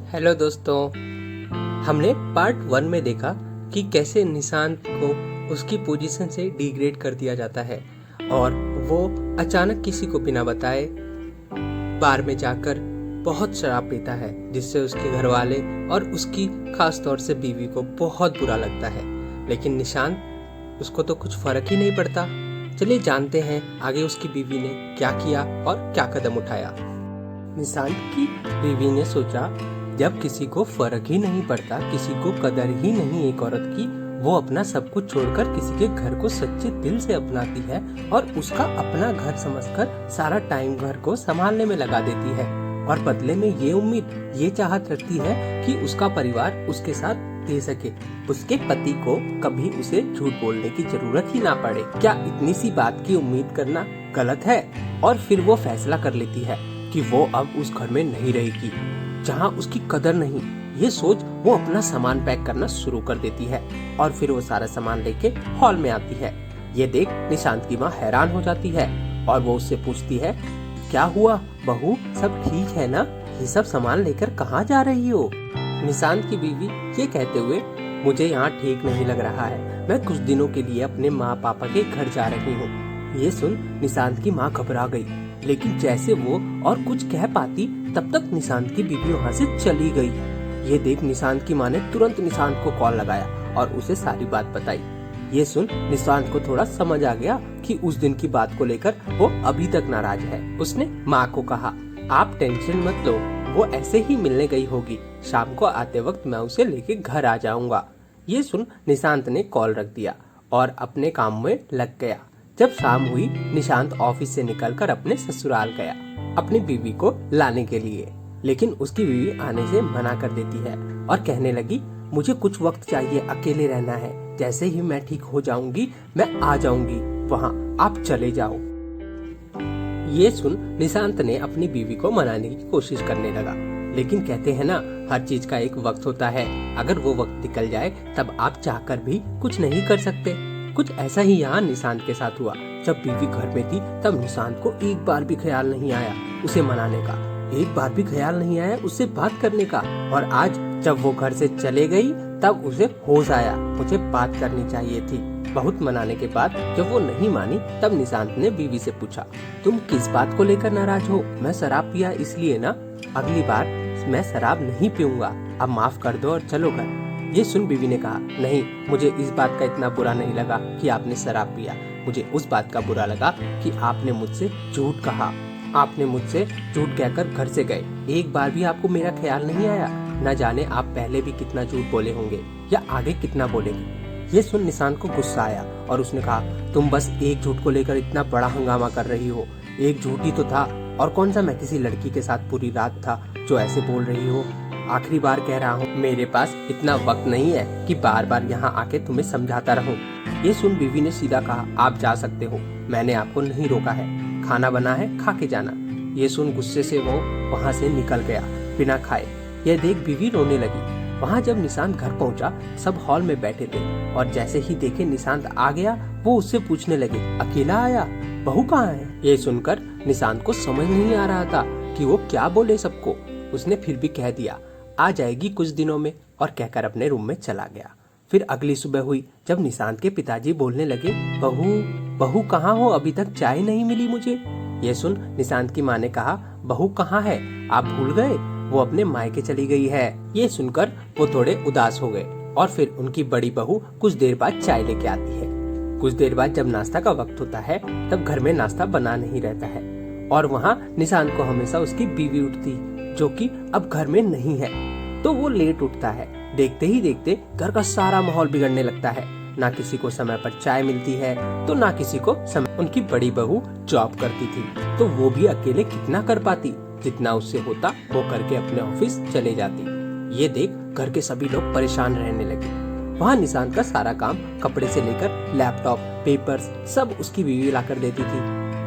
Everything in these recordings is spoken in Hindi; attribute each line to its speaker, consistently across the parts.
Speaker 1: हेलो दोस्तों, हमने पार्ट 1 में देखा कि कैसे निशांत को उसकी पोजीशन से डिग्रेड कर दिया जाता है और वो अचानक किसी को बिना बताए बार में जाकर बहुत शराब पीता है, जिससे उसके घर वाले और उसकी खास तौर से बीवी को बहुत बुरा लगता है। लेकिन निशांत, उसको तो कुछ फर्क ही नहीं पड़ता। चलिए जानते हैं आगे उसकी बीवी ने क्या किया और क्या कदम उठाया। निशांत की बीवी ने सोचा, जब किसी को फर्क ही नहीं पड़ता, किसी को कदर ही नहीं एक औरत की, वो अपना सब कुछ छोड़कर किसी के घर को सच्चे दिल से अपनाती है और उसका अपना घर समझकर सारा टाइम घर को संभालने में लगा देती है और बदले में ये उम्मीद, ये चाहत रखती है कि उसका परिवार उसके साथ दे सके, उसके पति को कभी उसे झूठ बोलने की जरूरत ही ना पड़े। क्या इतनी सी बात की उम्मीद करना गलत है? और फिर वो फैसला कर लेती है कि वो अब उस घर में नहीं रहेगी जहाँ उसकी कदर नहीं। ये सोच वो अपना सामान पैक करना शुरू कर देती है और फिर वो सारा सामान लेके हॉल में आती है। ये देख निशांत की माँ हैरान हो जाती है और वो उससे पूछती है, क्या हुआ बहू, सब ठीक है ना? ये सब सामान लेकर कहाँ जा रही हो? निशांत की बीवी ये कहते हुए, मुझे यहाँ ठीक नहीं लग रहा है, मैं कुछ दिनों के लिए अपने माँ पापा के घर जा रही हूँ। ये सुन निशांत की माँ घबरा गई, लेकिन जैसे वो और कुछ कह पाती तब तक निशांत की बीवी वहाँ से चली गई। ये देख निशांत की माँ ने तुरंत निशांत को कॉल लगाया और उसे सारी बात बताई। ये सुन निशांत को थोड़ा समझ आ गया कि उस दिन की बात को लेकर वो अभी तक नाराज है। उसने माँ को कहा, आप टेंशन मत लो, वो ऐसे ही मिलने गई होगी, शाम को आते वक्त मैं उसे लेके घर आ जाऊंगा। ये सुन निशांत ने कॉल रख दिया और अपने काम में लग गया। जब शाम हुई, निशांत ऑफिस से निकलकर अपने ससुराल गया अपनी बीवी को लाने के लिए, लेकिन उसकी बीवी आने से मना कर देती है और कहने लगी, मुझे कुछ वक्त चाहिए, अकेले रहना है, जैसे ही मैं ठीक हो जाऊंगी मैं आ जाऊंगी वहाँ, आप चले जाओ। ये सुन निशांत ने अपनी बीवी को मनाने की कोशिश करने लगा, लेकिन कहते हैं ना, हर चीज का एक वक्त होता है, अगर वो वक्त निकल जाए तब आप चाहकर भी कुछ नहीं कर सकते। कुछ ऐसा ही यहाँ निशांत के साथ हुआ। जब बीवी घर में थी तब निशांत को एक बार भी ख्याल नहीं आया उसे मनाने का, एक बार भी ख्याल नहीं आया उससे बात करने का, और आज जब वो घर से चले गई तब उसे होश आया, मुझे बात करनी चाहिए थी। बहुत मनाने के बाद जब वो नहीं मानी तब निशांत ने बीवी से पूछा, तुम किस बात को लेकर नाराज हो? मैं शराब पिया इसलिए ना? अगली बार मैं शराब नहीं पीऊंगा, अब माफ कर दो और चलो घर। ये सुन बीवी ने कहा, नहीं, मुझे इस बात का इतना बुरा नहीं लगा कि आपने शराब पिया, मुझे उस बात का बुरा लगा कि आपने मुझसे झूठ कहा, आपने मुझसे झूठ कहकर घर से गए, एक बार भी आपको मेरा ख्याल नहीं आया। न जाने आप पहले भी कितना झूठ बोले होंगे या आगे कितना बोलेंगे। ये सुन निशांत को गुस्सा आया और उसने कहा, तुम बस एक झूठ को लेकर इतना बड़ा हंगामा कर रही हो, एक झूठ ही तो था, और कौन सा मैं किसी लड़की के साथ पूरी रात था जो ऐसे बोल रही हो? आखिरी बार कह रहा हूँ, मेरे पास इतना वक्त नहीं है कि बार बार यहाँ आके तुम्हें समझाता रहूं। ये सुन बीवी ने सीधा कहा, आप जा सकते हो, मैंने आपको नहीं रोका है, खाना बना है, खा के जाना। ये सुन गुस्से से वो वहाँ से निकल गया बिना खाए। ये देख बीवी रोने लगी। वहाँ जब निशांत घर पहुँचा, सब हॉल में बैठे थे और जैसे ही देखे निशांत आ गया, वो उससे पूछने लगे, अकेला आया, बहू कहाँ है? ये सुनकर निशांत को समझ नहीं आ रहा था कि वो क्या बोले सबको। उसने फिर भी कह दिया, आ जाएगी कुछ दिनों में, और कहकर अपने रूम में चला गया। फिर अगली सुबह हुई जब निशांत के पिताजी बोलने लगे, बहू बहू कहाँ हो, अभी तक चाय नहीं मिली मुझे। ये सुन निशांत की माँ ने कहा, बहू कहाँ है, आप भूल गए, वो अपने मायके चली गई है। ये सुनकर वो थोड़े उदास हो गए और फिर उनकी बड़ी बहू कुछ देर बाद चाय लेके आती है। कुछ देर बाद जब नाश्ता का वक्त होता है तब घर में नाश्ता बना नहीं रहता है और वहाँ निशांत को हमेशा उसकी बीवी उठती, जो कि अब घर में नहीं है, तो वो लेट उठता है। देखते ही देखते घर का सारा माहौल बिगड़ने लगता है, ना किसी को समय पर चाय मिलती है तो ना किसी को समय। उनकी बड़ी बहू जॉब करती थी तो वो भी अकेले कितना कर पाती, जितना उससे होता वो करके अपने ऑफिस चले जाती। ये देख घर के सभी लोग परेशान रहने लगे। वहाँ निशांत का सारा काम, कपड़े से लेकर लैपटॉप, पेपर्स, सब उसकी बीवी ला कर देती थी।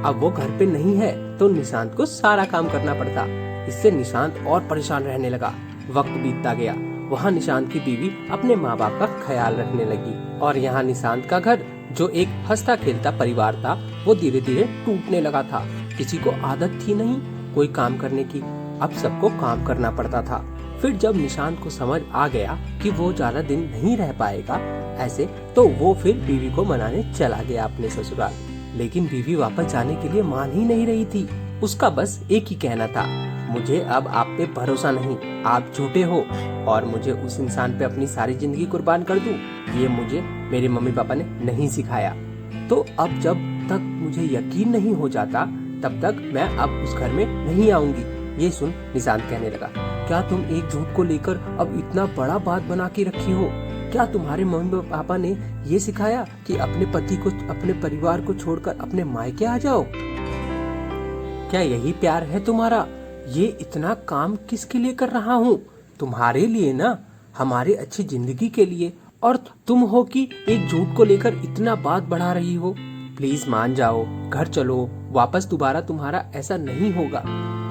Speaker 1: अब वो घर पे नहीं है तो निशांत को सारा काम करना पड़ता। इससे निशांत और परेशान रहने लगा। वक्त बीतता गया। वहाँ निशांत की बीवी अपने माँ बाप का ख्याल रखने लगी और यहाँ निशांत का घर, जो एक हंसता खेलता परिवार था, वो धीरे धीरे टूटने लगा था। किसी को आदत थी नहीं कोई काम करने की, अब सबको काम करना पड़ता था। फिर जब निशांत को समझ आ गया कि वो ज्यादा दिन नहीं रह पाएगा ऐसे, तो वो फिर बीवी को मनाने चला गया अपने ससुराल। लेकिन बीवी वापस जाने के लिए मान ही नहीं रही थी। उसका बस एक ही कहना था, मुझे अब आप पे भरोसा नहीं, आप झूठे हो और मुझे उस इंसान पे अपनी सारी जिंदगी कुर्बान कर दूं, ये मुझे मेरे मम्मी पापा ने नहीं सिखाया। तो अब जब तक मुझे यकीन नहीं हो जाता तब तक मैं अब उस घर में नहीं आऊंगी। ये सुन निशांत कहने लगा, क्या तुम एक झूठ को लेकर अब इतना बड़ा बात बना के रखी हो? क्या तुम्हारे मम्मी पापा ने ये सिखाया कि अपने पति को, अपने परिवार को छोड़कर अपने मायके आ जाओ? क्या यही प्यार है तुम्हारा? ये इतना काम किसके लिए कर रहा हूँ? तुम्हारे लिए ना, हमारी अच्छी जिंदगी के लिए। और तुम हो कि एक झूठ को लेकर इतना बात बढ़ा रही हो। प्लीज मान जाओ, घर चलो, वापस दोबारा तुम्हारा ऐसा नहीं होगा।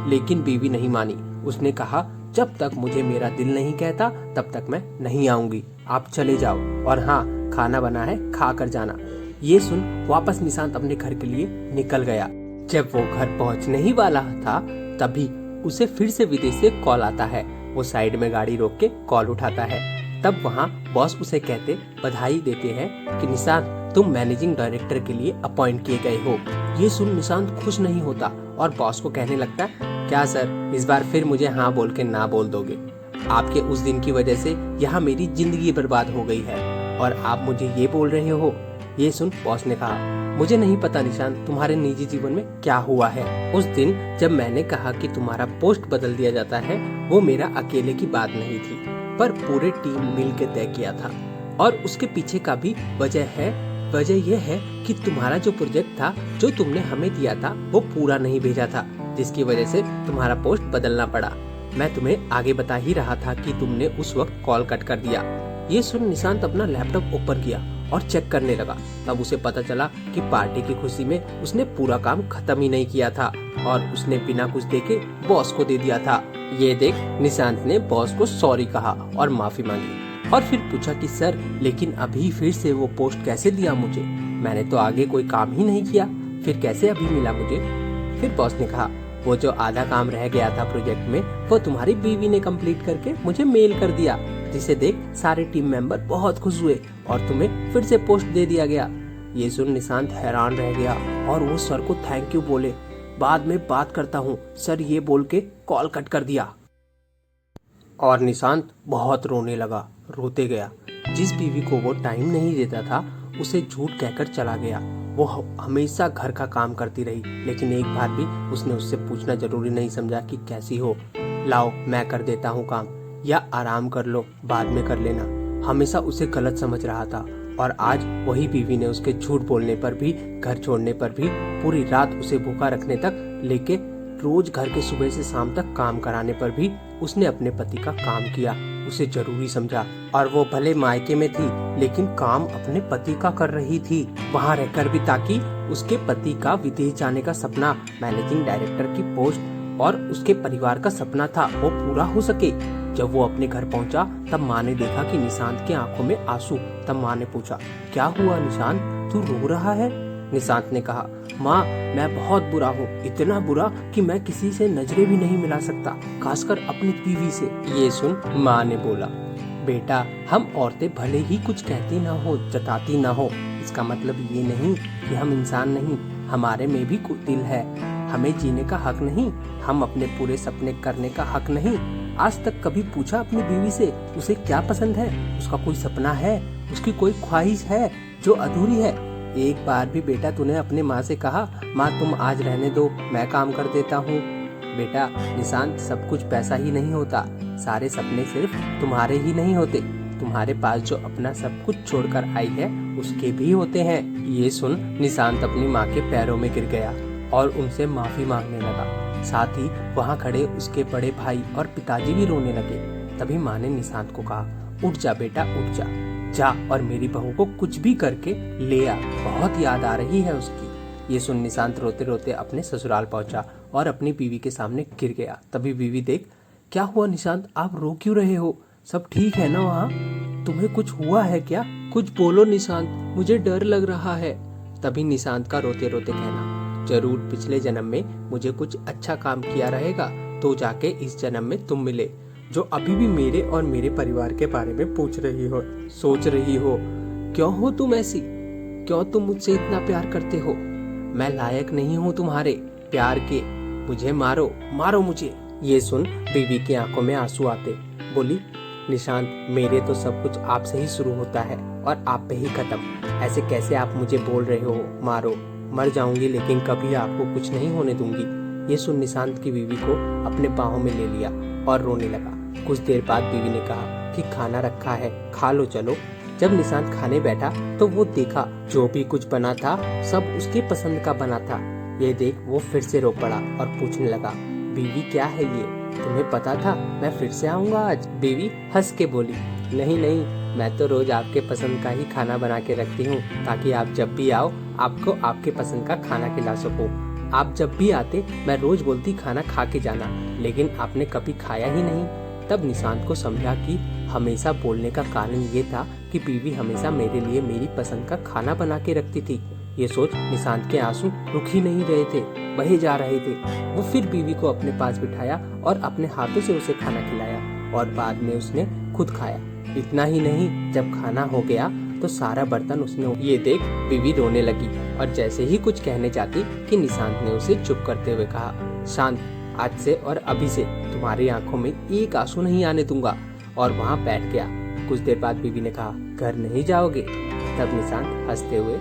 Speaker 1: लेकिन बीवी नहीं मानी। उसने कहा, जब तक मुझे मेरा दिल नहीं कहता तब तक मैं नहीं आऊंगी, आप चले जाओ, और हाँ, खाना बना है, खा कर जाना। ये सुन वापस निशांत अपने घर के लिए निकल गया। जब वो घर पहुंचने ही वाला था तभी उसे फिर से विदेश से कॉल आता है। वो साइड में गाड़ी रोक के कॉल उठाता है। तब वहाँ बॉस उसे कहते, बधाई देते हैं कि निशांत, तुम मैनेजिंग डायरेक्टर के लिए अपॉइंट किए गए हो। ये सुन निशांत खुश नहीं होता और बॉस को कहने लगता है, क्या सर, इस बार फिर मुझे हाँ बोल के ना बोल दोगे? आपके उस दिन की वजह से यहाँ मेरी जिंदगी बर्बाद हो गई है और आप मुझे ये बोल रहे हो? ये सुन बॉस ने कहा, मुझे नहीं पता निशांत, तुम्हारे निजी जीवन में क्या हुआ है। उस दिन जब मैंने कहा कि तुम्हारा पोस्ट बदल दिया जाता है, वो मेरा अकेले की बात नहीं थी, पर पूरे टीम मिल के तय किया था। और उसके पीछे का भी वजह यह है कि तुम्हारा जो प्रोजेक्ट था, जो तुमने हमें दिया था, वो पूरा नहीं भेजा था, जिसकी वजह से तुम्हारा पोस्ट बदलना पड़ा। मैं तुम्हें आगे बता ही रहा था कि तुमने उस वक्त कॉल कट कर दिया। ये सुन निशांत अपना लैपटॉप ओपन किया और चेक करने लगा। तब उसे पता चला कि पार्टी की खुशी में उसने पूरा काम खत्म ही नहीं किया था और उसने बिना कुछ देखे बॉस को दे दिया था। ये देख निशांत ने बॉस को सॉरी कहा और माफी मांगी और फिर पूछा कि सर, लेकिन अभी फिर से वो पोस्ट कैसे दिया मुझे? मैंने तो आगे कोई काम ही नहीं किया, फिर कैसे अभी मिला मुझे? फिर बॉस ने कहा, वो जो आधा काम रह गया था प्रोजेक्ट में, वो तुम्हारी बीवी ने कंप्लीट करके मुझे मेल कर दिया, जिसे देख सारे टीम मेंबर बहुत खुश हुए और तुम्हें फिर से पोस्ट दे दिया गया। ये सुन निशांत हैरान रह गया और वो सर को थैंक यू बोले, बाद में बात करता हूँ सर, ये बोल के कॉल कट कर दिया। और निशांत बहुत रोने लगा, रोते गया। जिस बीवी को वो टाइम नहीं देता था, उसे झूठ कहकर चला गया। वो हमेशा घर का काम करती रही, लेकिन एक बार भी उसने उससे पूछना जरूरी नहीं समझा कि कैसी हो, लाओ मैं कर देता हूँ काम, या आराम कर लो, बाद में कर लेना। हमेशा उसे गलत समझ रहा था। और आज वही बीवी ने उसके झूठ बोलने पर भी, घर छोड़ने पर भी, पूरी रात उसे भूखा रखने तक लेके रोज घर के सुबह से शाम तक काम कराने पर भी उसने अपने पति का काम किया, उसे जरूरी समझा। और वो भले मायके में थी, लेकिन काम अपने पति का कर रही थी, वहाँ रहकर भी, ताकि उसके पति का विदेश जाने का सपना, मैनेजिंग डायरेक्टर की पोस्ट और उसके परिवार का सपना था, वो पूरा हो सके। जब वो अपने घर पहुंचा तब माँ ने देखा कि निशांत के आंखों में आंसू। तब माँ ने पूछा, क्या हुआ निशांत, तू रो रहा है? निशांत ने कहा, माँ मैं बहुत बुरा हूँ, इतना बुरा कि मैं किसी से नजरें भी नहीं मिला सकता, खासकर अपनी बीवी से। ये सुन माँ ने बोला, बेटा हम औरतें भले ही कुछ कहती ना हो, जताती ना हो, इसका मतलब ये नहीं कि हम इंसान नहीं, हमारे में भी कुछ दिल है, हमें जीने का हक नहीं, हम अपने पूरे सपने करने का हक नहीं। आज तक कभी पूछा अपनी बीवी से उसे क्या पसंद है? उसका कोई सपना है, उसकी कोई ख्वाहिश है जो अधूरी है? एक बार भी बेटा तूने अपने माँ से कहा, माँ तुम आज रहने दो, मैं काम कर देता हूँ? बेटा निशांत, सब कुछ पैसा ही नहीं होता, सारे सपने सिर्फ तुम्हारे ही नहीं होते, तुम्हारे पास जो अपना सब कुछ छोड़कर आई है उसके भी होते हैं। ये सुन निशांत अपनी माँ के पैरों में गिर गया और उनसे माफी मांगने लगा। साथ ही वहाँ खड़े उसके बड़े भाई और पिताजी भी रोने लगे। तभी माँ ने निशांत को कहा, उठ जा बेटा, उठ जा, जा और मेरी बहू को कुछ भी करके ले आ, बहुत याद आ रही है उसकी। ये सुन निशांत रोते रोते अपने ससुराल पहुंचा और अपनी बीवी के सामने गिर गया। तभी बीवी देख, क्या हुआ निशांत, आप रो क्यों रहे हो? सब ठीक है ना वहाँ? तुम्हें कुछ हुआ है क्या? कुछ बोलो निशांत, मुझे डर लग रहा है। तभी निशांत का रोते रोते कहना, जरूर पिछले जन्म में मुझे कुछ अच्छा काम किया रहेगा, तो जाके इस जन्म में तुम मिले। जो अभी भी मेरे और मेरे परिवार के बारे में पूछ रही हो, सोच रही हो, क्यों हो तुम ऐसी, क्यों तुम मुझसे इतना प्यार करते हो, मैं लायक नहीं हूँ तुम्हारे प्यार के, मुझे मारो, मारो मुझे। ये सुन बीवी की आंखों में आंसू आते बोली, निशांत, मेरे तो सब कुछ आपसे ही शुरू होता है और आप पे ही खत्म। ऐसे कैसे आप मुझे बोल रहे हो, मारो, मर जाऊंगी लेकिन कभी आपको कुछ नहीं होने दूंगी। ये सुन निशांत की बीवी को अपने बाहों में ले लिया और रोने लगा। कुछ देर बाद बीवी ने कहा कि खाना रखा है, खा लो चलो। जब निशांत खाने बैठा तो वो देखा जो भी कुछ बना था सब उसके पसंद का बना था। ये देख वो फिर से रो पड़ा और पूछने लगा, बीवी क्या है ये, तुम्हें पता था मैं फिर से आऊंगा आज? बीवी हंस के बोली, नहीं नहीं, मैं तो रोज आपके पसंद का ही खाना बना के रखती हूँ ताकि आप जब भी आओ आपको आपके पसंद का खाना खिला सकूं। आप जब भी आते मैं रोज बोलती खाना खा के जाना, लेकिन आपने कभी खाया ही नहीं। तब निशांत को समझा कि हमेशा बोलने का कारण ये था कि बीवी हमेशा मेरे लिए मेरी पसंद का खाना बना के रखती थी। ये सोच निशांत के आंसू रुक ही नहीं रहे थे, बहे जा रहे थे। वो फिर बीवी को अपने पास बिठाया और अपने हाथों से उसे खाना खिलाया और बाद में उसने खुद खाया। इतना ही नहीं, जब खाना हो गया तो सारा बर्तन उसने। ये देख बीवी रोने लगी और जैसे ही कुछ कहने जाती कि निशांत ने उसे चुप करते हुए कहा, शांत, आज से और अभी से तुम्हारी आंखों में एक आंसू नहीं आने दूंगा। और वहाँ बैठ गया। कुछ देर बाद बीवी ने कहा, घर नहीं जाओगे? तब निशांत हंसते हुए,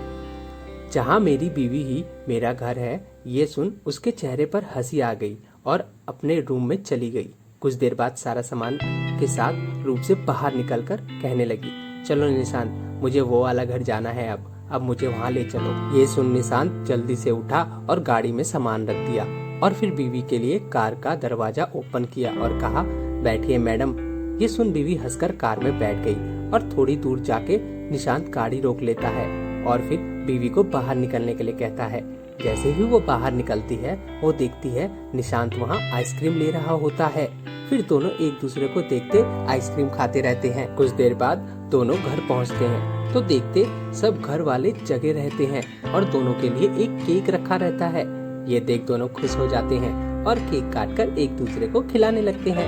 Speaker 1: जहाँ मेरी बीवी ही मेरा घर है। ये सुन उसके चेहरे पर हंसी आ गई और अपने रूम में चली गई। कुछ देर बाद सारा सामान के साथ रूम से बाहर निकलकर कहने लगी, चलो निशांत, मुझे वो वाला घर जाना है, अब मुझे वहाँ ले चलो। ये सुन निशांत जल्दी से उठा और गाड़ी में सामान रख दिया और फिर बीवी के लिए कार का दरवाजा ओपन किया और कहा, बैठिए मैडम। ये सुन बीवी हंसकर कार में बैठ गई और थोड़ी दूर जाके निशांत गाड़ी रोक लेता है और फिर बीवी को बाहर निकलने के लिए कहता है। जैसे ही वो बाहर निकलती है वो देखती है निशांत वहाँ आइसक्रीम ले रहा होता है। फिर दोनों एक दूसरे को देखते आइसक्रीम खाते रहते हैं। कुछ देर बाद दोनों घर पहुँचते हैं तो देखते सब घर वाले जगे रहते हैं और दोनों के लिए एक केक रखा रहता है। ये देख दोनों खुश हो जाते हैं और केक काटकर एक दूसरे को खिलाने लगते हैं।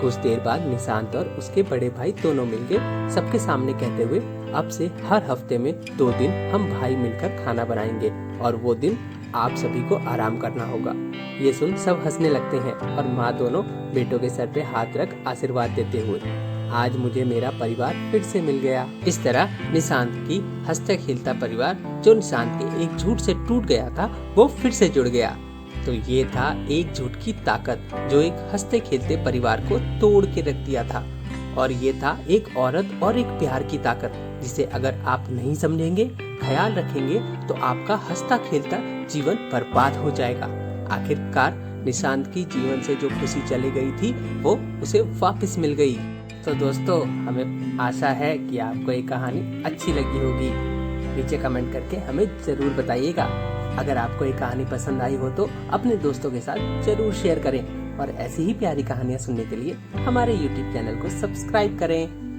Speaker 1: कुछ देर बाद निशांत और उसके बड़े भाई दोनों मिलकर सबके सामने कहते हुए, अब से हर हफ्ते में 2 दिन हम भाई मिलकर खाना बनाएंगे और वो दिन आप सभी को आराम करना होगा। ये सुन सब हंसने लगते हैं और माँ दोनों बेटों के सर पे हाथ रख आशीर्वाद देते हुए, आज मुझे मेरा परिवार फिर से मिल गया। इस तरह निशांत की हंसता खेलता परिवार, जो निशांत के एक झूठ से टूट गया था, वो फिर से जुड़ गया। तो ये था एक झूठ की ताकत जो एक हंसते खेलते परिवार को तोड़ के रख दिया था। और ये था एक औरत और एक प्यार की ताकत, जिसे अगर आप नहीं समझेंगे, ख्याल रखेंगे तो आपका हंसता खेलता जीवन बर्बाद हो जाएगा। आखिरकार निशांत की जीवन से जो खुशी चली गई थी वो उसे वापस मिल गई। तो दोस्तों, हमें आशा है कि आपको ये कहानी अच्छी लगी होगी। नीचे कमेंट करके हमें जरूर बताइएगा। अगर आपको ये कहानी पसंद आई हो तो अपने दोस्तों के साथ जरूर शेयर करें और ऐसी ही प्यारी कहानियाँ सुनने के लिए हमारे YouTube चैनल को सब्सक्राइब करें।